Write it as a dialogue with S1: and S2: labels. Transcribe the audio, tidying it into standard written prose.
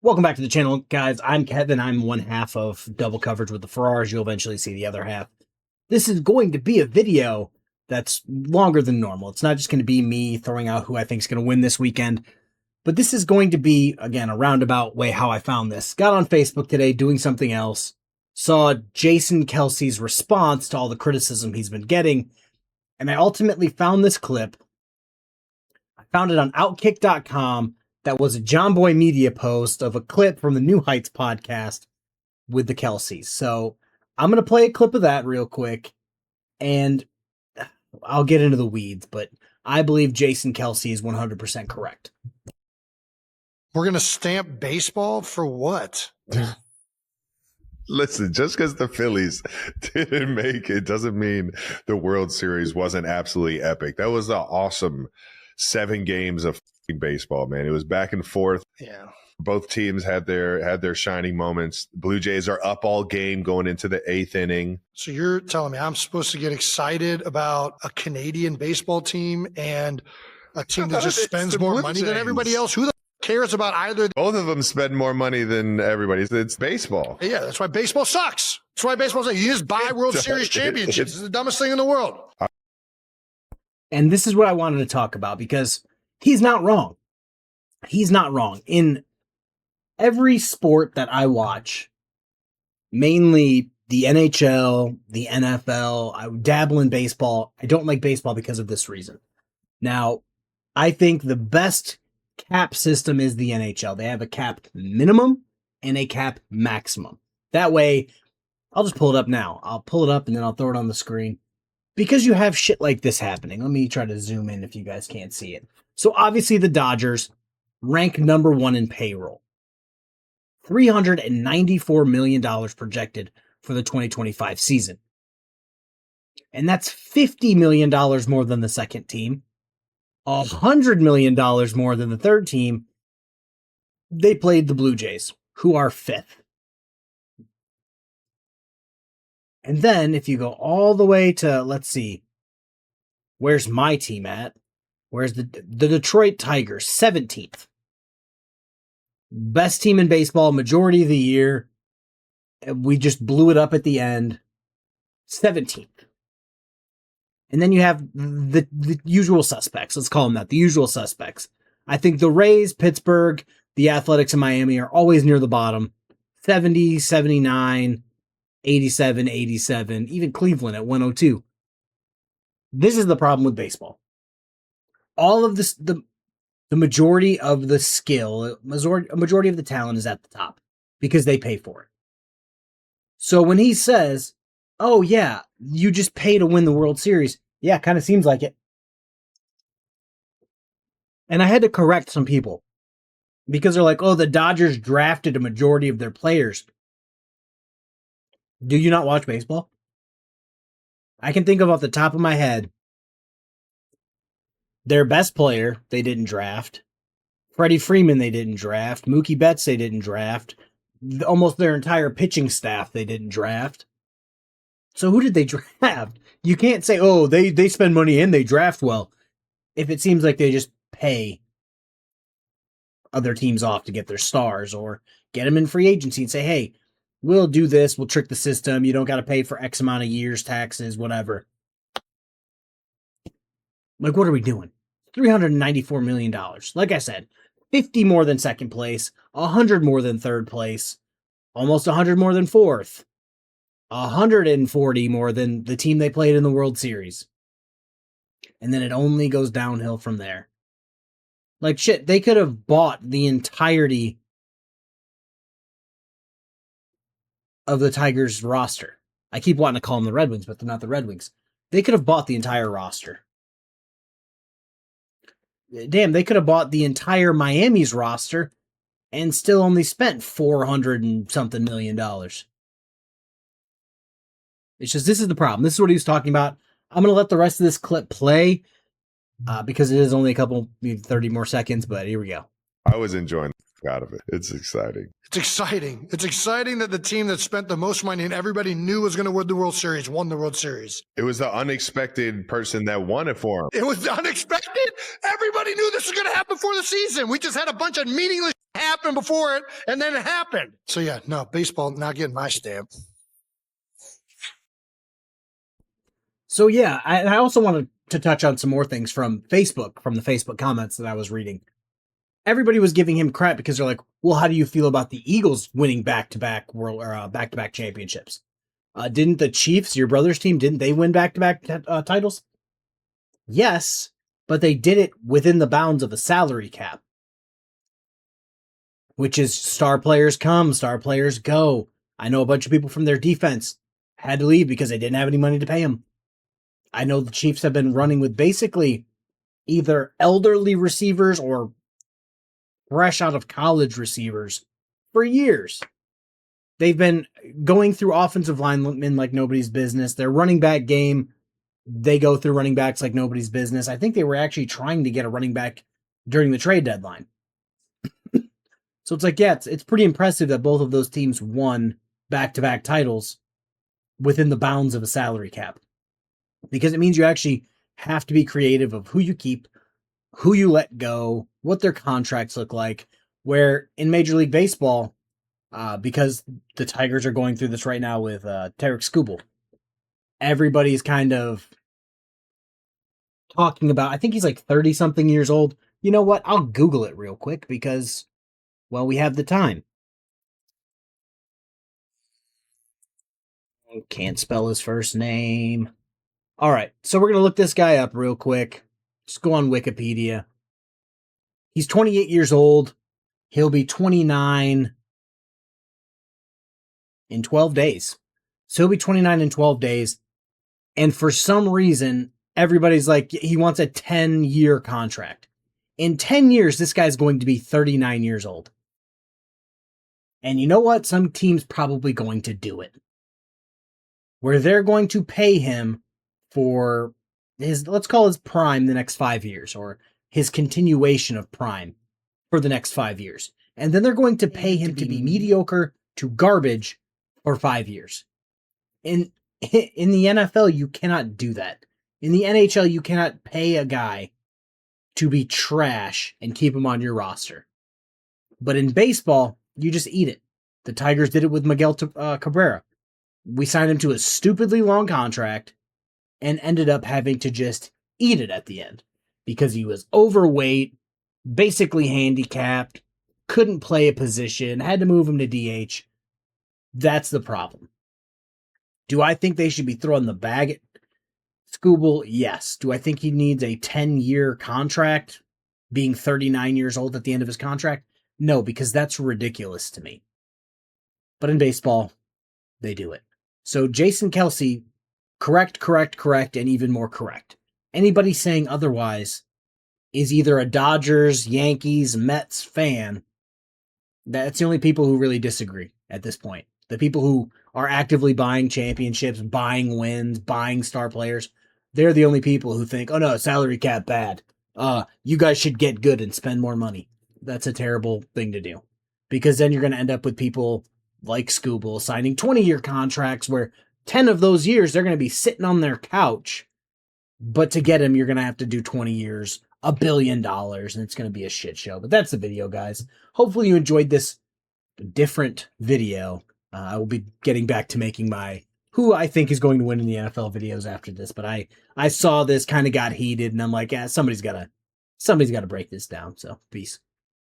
S1: Welcome back to the channel, guys. I'm Kevin. I'm one half of Double Coverage with the Ferraris. You'll eventually see the other half. This is going to be a video that's longer than normal. It's not just going to be me throwing out who I think is going to win this weekend, but this is going to be, again, a roundabout way how I found this. Got on Facebook today doing something else, saw Jason Kelce's response to all the criticism he's been getting, and I ultimately found this clip. I found it on Outkick.com. That was a John Boy Media post of a clip from the New Heights podcast with the Kelces. So I'm going to play a clip of that real quick, and I'll get into the weeds, but I believe Jason Kelce is 100% correct.
S2: We're going to stamp baseball for what?
S3: Listen, just because the Phillies didn't make it doesn't mean the World Series wasn't absolutely epic. That was an awesome 7 games of baseball, man. It was back and forth.
S2: Yeah.
S3: Both teams had their shining moments. Blue Jays are up all game going into the 8th inning.
S2: So you're telling me I'm supposed to get excited about a Canadian baseball team and a team that just spends more money than everybody else? Who the cares about either?
S3: Both of them spend more money than everybody. It's baseball.
S2: Yeah, that's why baseball sucks. That's why baseball sucks. You just buy World Series championships. It's the dumbest thing in the world.
S1: And this is what I wanted to talk about because he's not wrong. He's not wrong. In every sport that I watch, mainly the NHL, the NFL, I dabble in baseball. I don't like baseball because of this reason. Now, I think the best cap system is the NHL. They have a cap minimum and a cap maximum. That way, I'll just pull it up now. I'll pull it up and then I'll throw it on the screen. Because you have shit like this happening. Let me try to zoom in if you guys can't see it. So obviously the Dodgers rank number 1 in payroll. $394 million projected for the 2025 season. And that's $50 million more than the second team. $100 million more than the third team. They played the Blue Jays, who are 5th. And then if you go all the way to, let's see, where's my team at? Where's the Detroit Tigers, 17th. Best team in baseball, majority of the year. We just blew it up at the end. 17th. And then you have the usual suspects. Let's call them that. The usual suspects. I think the Rays, Pittsburgh, the Athletics, and Miami are always near the bottom. 70, 79, 87, 87, even Cleveland at 102. This is the problem with baseball. All of this, the majority of the skill, a majority of the talent is at the top because they pay for it. So when he says, oh yeah, you just pay to win the World Series. Yeah, kind of seems like it. And I had to correct some people because they're like, oh, the Dodgers drafted a majority of their players. Do you not watch baseball? I can think of off the top of my head, their best player, they didn't draft. Freddie Freeman, they didn't draft. Mookie Betts, they didn't draft. Almost their entire pitching staff, they didn't draft. So who did they draft? You can't say, oh, they spend money and they draft well, if it seems like they just pay other teams off to get their stars or get them in free agency and say, hey, we'll do this, we'll trick the system, you don't got to pay for X amount of years, taxes, whatever. Like, what are we doing? $394 million. Like I said, 50 more than second place, 100 more than third place, almost 100 more than fourth, 140 more than the team they played in the World Series. And then it only goes downhill from there. Like, shit, they could have bought the entirety of the Tigers roster. I keep wanting to call them the Red Wings, but they're not the Red Wings. They could have bought the entire roster. Damn, they could have bought the entire Miami's roster and still only spent $400 and something million. It's just, this is the problem. This is what he was talking about. I'm going to let the rest of this clip play because it is only a couple, maybe 30 more seconds, but here we go.
S3: I was enjoying the out of it. It's exciting.
S2: It's exciting. It's exciting that the team that spent the most money and everybody knew was going to win the World Series won the World Series.
S3: It was the unexpected person that won it for him.
S2: It was unexpected. Everybody knew this was going to happen before the season. We just had a bunch of meaningless happened before it, and then it happened. So yeah, no, baseball not getting my stamp.
S1: So yeah, I also wanted to touch on some more things from Facebook, from the Facebook comments that I was reading. Everybody was giving him crap because they're like, well, how do you feel about the Eagles winning back-to-back world or back-to-back championships? Didn't the Chiefs, your brother's team, didn't they win back-to-back titles? Yes, but they did it within the bounds of a salary cap, which is star players come, star players go. I know a bunch of people from their defense had to leave because they didn't have any money to pay them. I know the Chiefs have been running with basically either elderly receivers or fresh out of college receivers for years. They've been going through offensive linemen like nobody's business. Their running back game, they go through running backs like nobody's business. I think they were actually trying to get a running back during the trade deadline. So it's like, yeah, it's pretty impressive that both of those teams won back-to-back titles within the bounds of a salary cap. Because it means you actually have to be creative of who you keep, who you let go, what their contracts look like. Where in Major League Baseball, because the Tigers are going through this right now with Tarik Skubal, everybody's kind of talking about, I think he's like 30-something years old. You know what? I'll Google it real quick because, well, we have the time. Can't spell his first name. All right, so we're going to look this guy up real quick. Just go on Wikipedia. He's 28 years old. He'll be 29 in 12 days. So he'll be 29 in 12 days. And for some reason, everybody's like, he wants a 10-year contract. In 10 years, this guy's going to be 39 years old. And you know what? Some team's probably going to do it. Where they're going to pay him for his, let's call his prime the next 5 years, or his continuation of prime for the next 5 years. And then they're going to pay him to be mediocre to garbage for 5 years. In the NFL, you cannot do that. In the NHL, you cannot pay a guy to be trash and keep him on your roster. But in baseball, you just eat it. The Tigers did it with Miguel Cabrera. We signed him to a stupidly long contract and ended up having to just eat it at the end because he was overweight, basically handicapped, couldn't play a position, had to move him to DH. That's the problem. Do I think they should be throwing the bag at Skubal? Yes. Do I think he needs a 10-year contract, being 39 years old at the end of his contract? No, because that's ridiculous to me. But in baseball, they do it. So Jason Kelce, correct, and even more correct. Anybody saying otherwise is either a Dodgers, Yankees, Mets fan. That's the only people who really disagree at this point. The people who are actively buying championships, buying wins, buying star players, they're the only people who think, oh no, salary cap bad. You guys should get good and spend more money. That's a terrible thing to do. Because then you're going to end up with people like Skubal signing 20-year contracts where 10 of those years they're going to be sitting on their couch. But to get him, you're going to have to do 20 years, $1 billion, and it's going to be a shit show. But that's the video, guys. Hopefully you enjoyed this different video. I will be getting back to making my who I think is going to win in the NFL videos after this. But I saw this, kind of got heated, and I'm like, yeah, somebody's got to break this down. So peace.